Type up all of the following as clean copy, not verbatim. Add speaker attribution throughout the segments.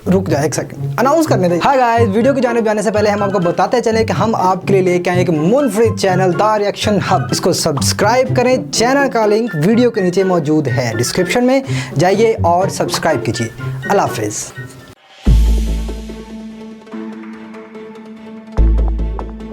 Speaker 1: रुक जाए एक सेकंड, अनाउंस करने दे। हाय गाइस, वीडियो की जाने जाने से पहले हम आपको बताते चले कि हम आपके लिए लेके आए एक मुनफरिद चैनल द रिएक्शन हब। इसको सब्सक्राइब करें, चैनल का लिंक वीडियो के नीचे मौजूद है, डिस्क्रिप्शन में जाइए और सब्सक्राइब कीजिए। अल्लाह हाफिज़।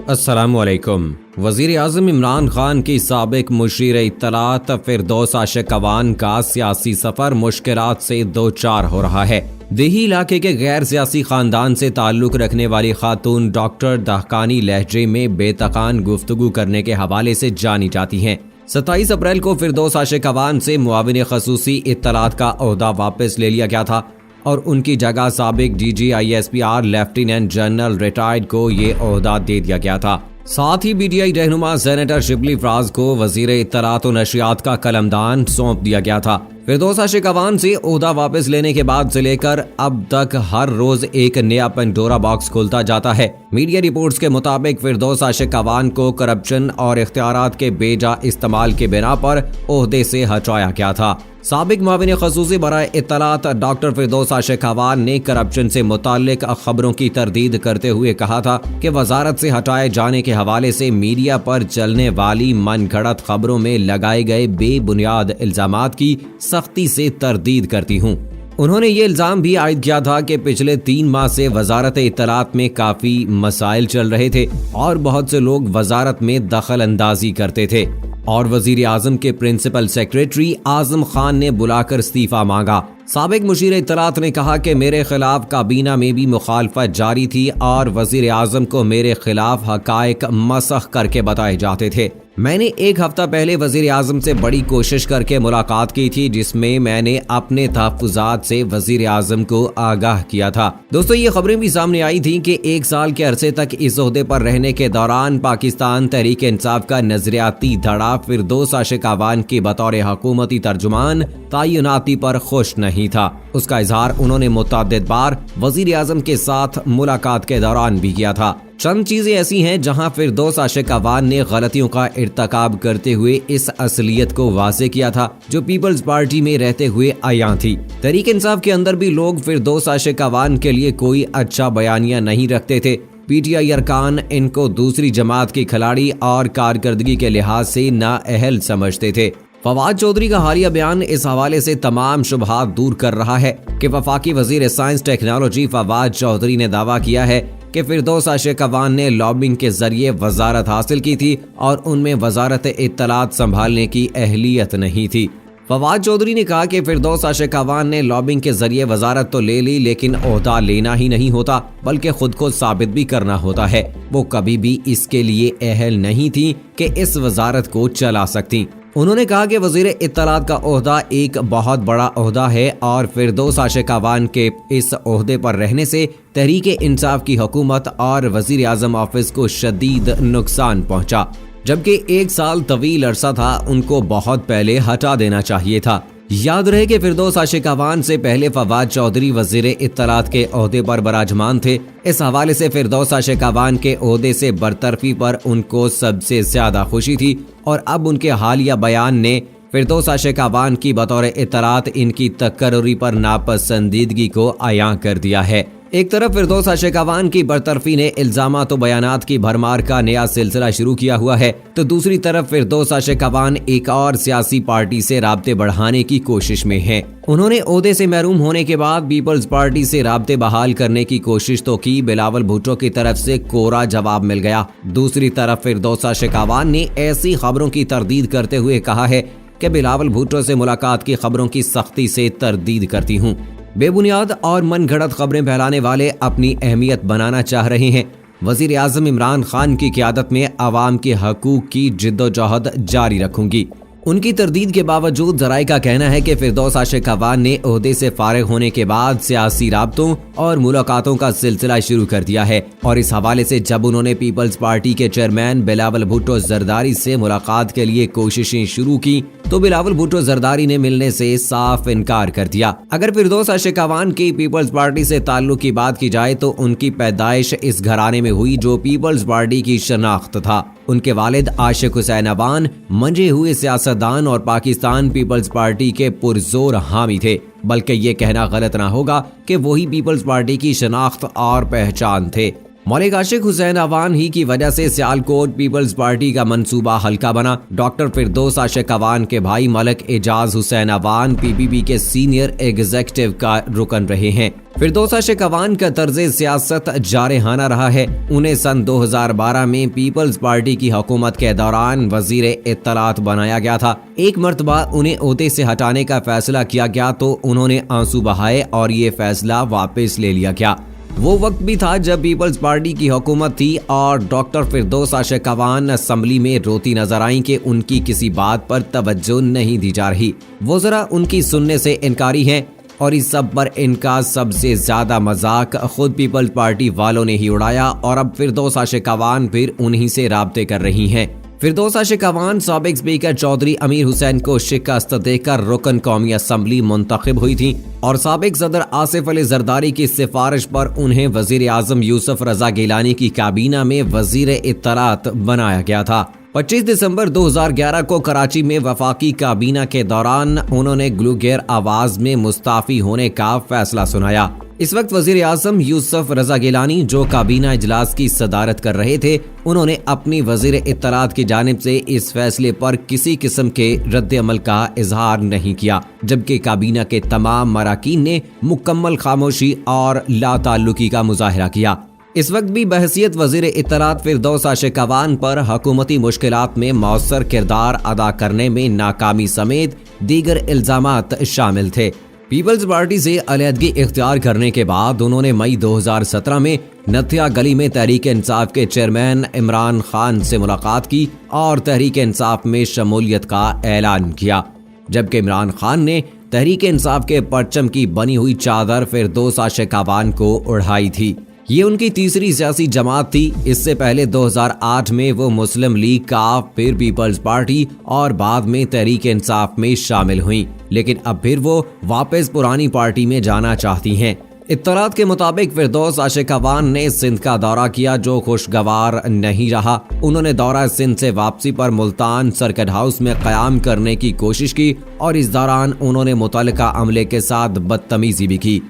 Speaker 2: अस्सलामुअलैकुम। वज़ीर आज़म इमरान खान की साबिक मुशीर इत्तलात फिरदौस आशिक अवान का सियासी सफ़र मुश्किलात से दो चार हो रहा है। देही इलाके के गैर सियासी खानदान से ताल्लुक़ रखने वाली खातून डॉक्टर दहकानी लहजे में बेतकान गुफ्तगू करने के हवाले से जानी जाती हैं। 27 अप्रैल को फिरदौस आशिक अवान से मुआविन खसूसी इत्तलात का ओहदा वापस ले लिया गया था और उनकी जगह साबिक DGISPR लेफ्टिनेंट जनरल रिटायर्ड को ये ओहदा दे दिया गया था। साथ ही BDI रहनुमा सेनेटर शिबली फराज को वजीर इत्तलात और नशियात का कलमदान सौंप दिया गया था। फिरदौस आशिक अवान से ओहदा वापस लेने के बाद से लेकर अब तक हर रोज एक नया पेंडोरा बॉक्स खुलता जाता है। मीडिया रिपोर्ट्स के मुताबिक फिरदौस आशिक अवान को करप्शन और इख्तियारात के बेजा इस्तेमाल के बिना पर ओहदे से हटाया गया था। साबिक मुआविन खसूसी बराए इत्तलात डॉक्टर फिरदौस आशिक अवान ने करप्शन से मुताल्लिक खबरों की तरदीद करते हुए कहा था कि वजारत से हटाए जाने के हवाले से मीडिया पर चलने वाली मनगढ़ंत खबरों में लगाए गए बेबुनियाद इल्जामात की सख्ती से तरदीद करती हूँ। उन्होंने ये इल्जाम भी आयद किया था कि पिछले 3 माह से वजारत इत्तलात में काफी मसाइल चल रहे थे और बहुत से लोग वजारत में दखल अंदाजी करते थे और वजीर आजम के प्रिंसिपल सेक्रेटरी आजम खान ने बुलाकर इस्तीफा मांगा। साबिक मुशीर इत्तलात ने कहा कि मेरे खिलाफ काबीना में भी मुखालफत जारी थी और वजीर आजम को मेरे खिलाफ हकायक मसख करके बताए जाते थे। मैंने एक हफ्ता पहले वजीर आजम से बड़ी कोशिश करके मुलाकात की थी, जिसमें मैंने अपने तहफ़्फ़ुज़ात से वजीर आजम को आगाह किया था। दोस्तों, ये खबरें भी सामने आई थी कि 1 साल के अरसे तक इस ओहदे पर रहने के दौरान पाकिस्तान तहरीक इंसाफ का नजरियाती धड़ा फिरदौस आशिक अवान की बतौर हुकूमती तर्जुमान तैनाती पर खुश नहीं था। उसका इजहार उन्होंने मुतअद्दिद बार वजीर आजम के साथ मुलाकात के दौरान भी किया था। चंद चीजें ऐसी हैं जहां फिरदौस आशिक अवान ने गलतियों का इर्तकाब करते हुए इस असलियत को वाज़ेह किया था जो पीपल्स पार्टी में रहते हुए आया थी। तहरीक इंसाफ के अंदर भी लोग फिरदौस आशिक अवान के लिए कोई अच्छा बयानिया नहीं रखते थे। PTI अरकान इनको दूसरी जमात की खिलाड़ी और कारकर्दगी के लिहाज से नाअहल समझते थे। फवाद चौधरी का हालिया बयान इस हवाले से तमाम शुबहात दूर कर रहा है कि वफाकी वजीर साइंस टेक्नोलॉजी फवाद चौधरी ने दावा किया है कि फिरदौस आशिक अवान ने लॉबिंग के जरिए वजारत हासिल की थी और उनमें वजारत इत्तलात संभालने की अहलियत नहीं थी। फवाद चौधरी ने कहा कि फिरदौस आशिक अवान ने लॉबिंग के जरिए वजारत तो ले ली, लेकिन ओहदा लेना ही नहीं होता बल्कि खुद को साबित भी करना होता है। वो कभी भी इसके लिए अहल नहीं थी कि इस वजारत को चला सकती। उन्होंने कहा कि वजीर इत्तलात का ओहदा एक बहुत बड़ा ओहदा है और फिरदौस आशिक अवान के इस ओहदे पर रहने से तहरीक इंसाफ की हुकूमत और वजीर आजम ऑफिस को शदीद नुकसान पहुंचा, जबकि 1 साल तवील अरसा था, उनको बहुत पहले हटा देना चाहिए था। याद रहे कि फिरदौस आशिक अवान से पहले फवाद चौधरी वजीर इत्तलात के ओहदे पर बराजमान थे। इस हवाले से फिरदौस आशिक अवान के ओहदे से बरतरफी पर उनको सबसे ज्यादा खुशी थी और अब उनके हालिया बयान ने फिरदौस आशिक अवान की बतौर इत्तलात इनकी तकर्रुरी पर नापसंदीदगी को आया कर दिया है। एक तरफ फिरदौस आशिक अवान की बरतरफी ने इल्जामात और बयानात की भरमार का नया सिलसिला शुरू किया हुआ है, तो दूसरी तरफ फिरदौस आशिक अवान एक और सियासी पार्टी से राब्ते बढ़ाने की कोशिश में है। उन्होंने ओहदे से महरूम होने के बाद पीपल्स पार्टी से राब्ते बहाल करने की कोशिश तो की, बिलावल भुट्टो की तरफ से कोरा जवाब मिल गया। दूसरी तरफ फिरदौस आशिक अवान ने ऐसी खबरों की तरदीद करते हुए कहा है कि बिलावल भुट्टो से मुलाकात की खबरों की सख्ती से तरदीद करती हूँ। बेबुनियाद और मनगढ़ंत खबरें फैलाने वाले अपनी अहमियत बनाना चाह रहे हैं। वजीर आजम इमरान खान की क़यादत में अवाम के हकूक़ की जिद्दोजहद जारी रखूंगी। उनकी तरदीद के बावजूद ज़राए का कहना है कि फिरदौस आशिक अवान ने ओहदे से फारिग होने के बाद सियासी राब्तों और मुलाकातों का सिलसिला शुरू कर दिया है और इस हवाले से जब उन्होंने पीपल्स पार्टी के चेयरमैन बिलावल भुट्टो जरदारी से मुलाकात के लिए कोशिशें शुरू की तो बिलावल भुट्टो जरदारी ने मिलने से साफ इनकार कर दिया। अगर फिरदौस आशिक अवान की पीपल्स पार्टी से ताल्लुक की बात की जाए तो उनकी पैदाइश इस घराने में हुई जो पीपल्स पार्टी की शनाख्त था। उनके वालिद आशिक हुसैन अवान मंजे हुए सियासतदान और पाकिस्तान पीपल्स पार्टी के पुरजोर हामी थे। बल्कि ये कहना गलत ना होगा कि वही पीपल्स पार्टी की शनाख्त और पहचान थे। मौलिक आशिक हुसैन अवान ही की वजह से सियालकोट पीपल्स पार्टी का मंसूबा हल्का बना। डॉक्टर फिरदौस आशिक अवान के भाई मलिक एजाज हुसैन अवान पीपीपी के सीनियर एग्जीक्यूटिव का रुकन रहे हैं। फिरदौस आशिक अवान का तर्ज सियासत जारहाना रहा है। उन्हें सन 2012 में पीपल्स पार्टी की हुकूमत के दौरान वजीर इत्तलात बनाया गया था। एक मर्तबा उन्हें ओहदे से हटाने का फैसला किया गया तो उन्होंने आंसू बहाए और ये फैसला वापस ले लिया गया। वो वक्त भी था जब पीपल्स पार्टी की हुकूमत थी और डॉक्टर फिरदौस आशिक अवान असेंबली में रोती नजर आई कि उनकी किसी बात पर तवज्जो नहीं दी जा रही। वो जरा उनकी सुनने से इनकारी हैं और इस सब पर इनका सबसे ज्यादा मजाक खुद पीपल्स पार्टी वालों ने ही उड़ाया और अब फिरदौस आशिक अवान फिर उन्हीं से राब्ते कर रही हैं। फिरदौस आशिक अवान साबिक स्पीकर चौधरी अमीर हुसैन को शिकस्त देकर रुकन कौमी असेंबली मुंतखब हुई थी और साबिक सदर आसिफ अली जरदारी की सिफारिश पर उन्हें वजीर आजम यूसुफ रजा गिलानी की काबीना में वजीर इत्तलात बनाया गया था। 25 दिसंबर 2011 को कराची में वफाकी काबीना के दौरान उन्होंने ग्लूगेर आवाज में मुस्ताफी होने का फैसला सुनाया। इस वक्त वजीर आजम यूसुफ रजा गिलानी जो काबीना इजलास की सदारत कर रहे थे, उन्होंने अपनी वजीर इत्तलात की जानिब से इस फैसले पर किसी किस्म के रद्द अमल का इजहार नहीं किया, जबकि काबीना के तमाम मराकीन ने मुकम्मल खामोशी और लाताल्लुकी का मुजाहरा किया। इस वक्त भी बहसियत वजीर इत्तलात फिरदौस आशिक अवान पर हुकूमती मुश्किलात में मौसर किरदार अदा करने में नाकामी समेत दीगर इल्जामात शामिल थे। पीपल्स पार्टी से अलहदगी इख्तियार करने के बाद उन्होंने मई 2017 में नथिया गली में तहरीक इंसाफ के चेयरमैन इमरान खान से मुलाकात की और तहरीक इंसाफ में शमूलियत का ऐलान किया, जबकि इमरान खान ने तहरीक इंसाफ के परचम की बनी हुई चादर फिरदौस आशिक अवान को उड़ाई थी। ये उनकी तीसरी सियासी जमात थी। इससे पहले 2008 में वो मुस्लिम लीग का, फिर पीपल्स पार्टी और बाद में तहरीक इंसाफ में शामिल हुई, लेकिन अब फिर वो वापस पुरानी पार्टी में जाना चाहती हैं। इत्तलात के मुताबिक फिरदौस आशिक अवान ने सिंध का दौरा किया जो खुशगवार नहीं रहा। उन्होंने दौरा सिंध से वापसी पर मुल्तान सर्किट हाउस में क़याम करने की कोशिश की और इस दौरान उन्होंने मुतल्लिका अमले के साथ बदतमीजी भी की।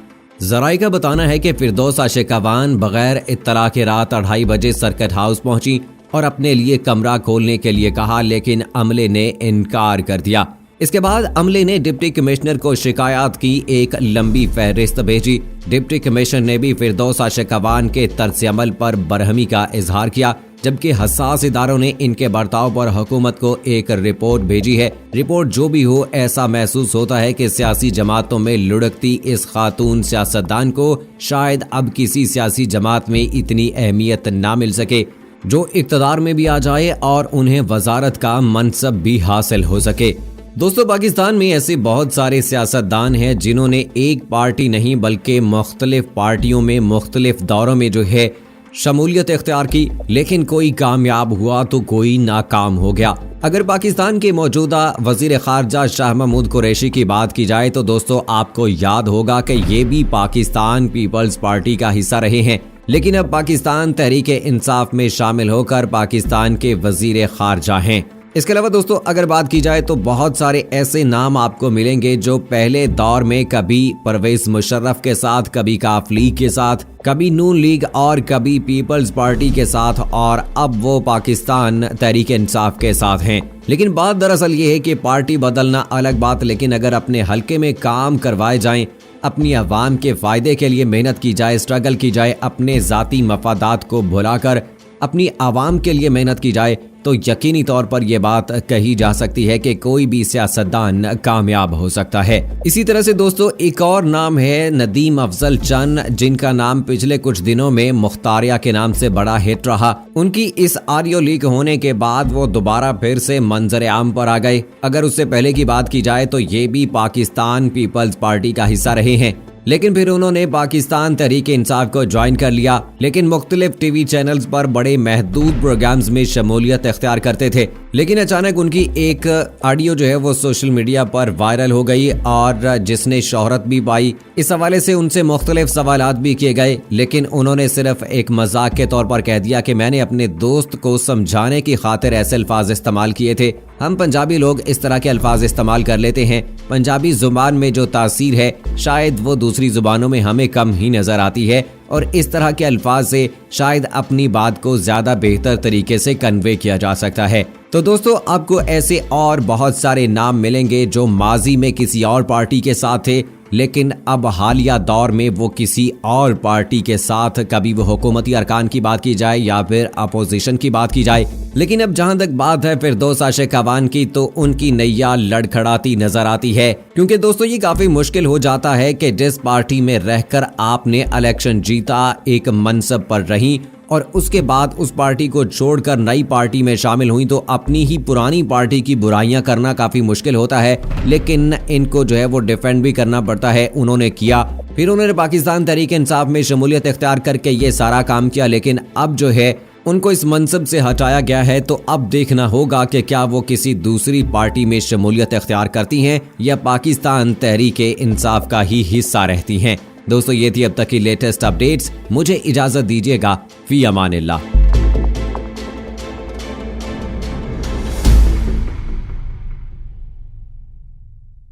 Speaker 2: जराये का बताना है कि फिरदौस आशिक अवान बगैर इत्तला के रात 2:30 बजे सर्किट हाउस पहुंची और अपने लिए कमरा खोलने के लिए कहा, लेकिन अमले ने इनकार कर दिया। इसके बाद अमले ने डिप्टी कमिश्नर को शिकायत की एक लंबी फहरिस्त भेजी। डिप्टी कमिश्नर ने भी फिरदौस आशिक अवान के तर्ज अमल पर बरहमी का इजहार किया, जबकि हसास इदारों ने इनके बर्ताव पर हुकूमत को एक रिपोर्ट भेजी है। रिपोर्ट जो भी हो, ऐसा महसूस होता है कि सियासी जमातों में लुढ़कती इस खातून सियासतदान को शायद अब किसी सियासी जमात में इतनी अहमियत ना मिल सके जो इक़्तिदार में भी आ जाए और उन्हें वजारत का मनसब भी हासिल हो सके। दोस्तों, पाकिस्तान में ऐसे बहुत सारे सियासतदान हैं जिन्होंने एक पार्टी नहीं बल्कि मुख्तलिफ पार्टियों में मुख्तलिफ दौरों में जो है शमूलियत इख्तियार की, लेकिन कोई कामयाब हुआ तो कोई नाकाम हो गया। अगर पाकिस्तान के मौजूदा वजीर खारजा शाह महमूद कुरैशी की बात की जाए तो दोस्तों आपको याद होगा कि ये भी पाकिस्तान पीपल्स पार्टी का हिस्सा रहे हैं, लेकिन अब पाकिस्तान तहरीक इंसाफ में शामिल होकर पाकिस्तान के वजीर खारजा हैं। इसके अलावा दोस्तों अगर बात की जाए तो बहुत सारे ऐसे नाम आपको मिलेंगे जो पहले दौर में कभी परवेज मुशर्रफ के साथ, कभी काफ लीग के साथ, कभी नून लीग और कभी पीपल्स पार्टी के साथ, और अब वो पाकिस्तान तहरीक इंसाफ के साथ हैं। लेकिन बात दरअसल ये है कि पार्टी बदलना अलग बात, लेकिन अगर अपने हलके में काम करवाए जाएं, अपनी आवाम के फायदे के लिए मेहनत की जाए, स्ट्रगल की जाए, अपने जाती मफादात को भुलाकर अपनी आवाम के लिए मेहनत की जाए, तो यकीनी तौर पर यह बात कही जा सकती है कि कोई भी सियासतदान कामयाब हो सकता है। इसी तरह से दोस्तों एक और नाम है नदीम अफजल चंद, जिनका नाम पिछले कुछ दिनों में मुख्तारिया के नाम से बड़ा हिट रहा। उनकी इस ऑडियो लीक होने के बाद वो दोबारा फिर से मंजर आम पर आ गए। अगर उससे पहले की बात की जाए तो ये भी पाकिस्तान पीपल्स पार्टी का हिस्सा रहे हैं, लेकिन फिर उन्होंने पाकिस्तान तहरीक इंसाफ को ज्वाइन कर लिया, लेकिन मुख्तलिफ टीवी चैनल्स पर बड़े महदूद प्रोग्राम्स में शमूलियत इख्तियार करते थे। लेकिन अचानक उनकी एक ऑडियो जो है वो सोशल मीडिया पर वायरल हो गई और जिसने शोहरत भी पाई। इस हवाले से उनसे मुख्तलिफ सवालात भी किए गए, लेकिन उन्होंने सिर्फ एक मजाक के तौर पर कह दिया कि मैंने अपने दोस्त को समझाने की खातिर ऐसे अल्फाज इस्तेमाल किए थे। हम पंजाबी लोग इस तरह के अल्फाज इस्तेमाल कर लेते हैं। पंजाबी जुबान में जो तासीर है शायद वो दूसरी जुबानों में हमें कम ही नजर आती है और इस तरह के अल्फाज से शायद अपनी बात को ज्यादा बेहतर तरीके से कन्वे किया जा सकता है। तो दोस्तों, आपको ऐसे और बहुत सारे नाम मिलेंगे जो माजी में किसी और पार्टी के साथ थे, लेकिन अब हालिया दौर में वो किसी और पार्टी के साथ, कभी वो हुकूमती अरकान की बात की जाए या फिर अपोजिशन की बात की जाए। लेकिन अब जहां तक बात है फिरदौस आशिक अवान की, तो उनकी नैया लड़खड़ाती नजर आती है, क्योंकि दोस्तों ये काफी मुश्किल हो जाता है कि जिस पार्टी में रहकर आपने इलेक्शन जीता, एक मनसब पर रही और उसके बाद उस पार्टी को छोड़कर नई पार्टी में शामिल हुई, तो अपनी ही पुरानी पार्टी की बुराइयां करना काफी मुश्किल होता है। लेकिन इनको जो है वो डिफेंड भी करना पड़ता है। उन्होंने किया, फिर उन्होंने पाकिस्तान तहरीक इंसाफ में शमूलियत इख्तियार करके ये सारा काम किया, लेकिन अब जो है उनको इस मनसब से हटाया गया है। तो अब देखना होगा कि क्या वो किसी दूसरी पार्टी में शमूलियत इख्तियार करती हैं या पाकिस्तान तहरीक इंसाफ का ही हिस्सा रहती हैं। दोस्तों, ये थी अब तक की लेटेस्ट अपडेट्स। मुझे इजाजत दीजिएगा। फी अमानिल्लाह।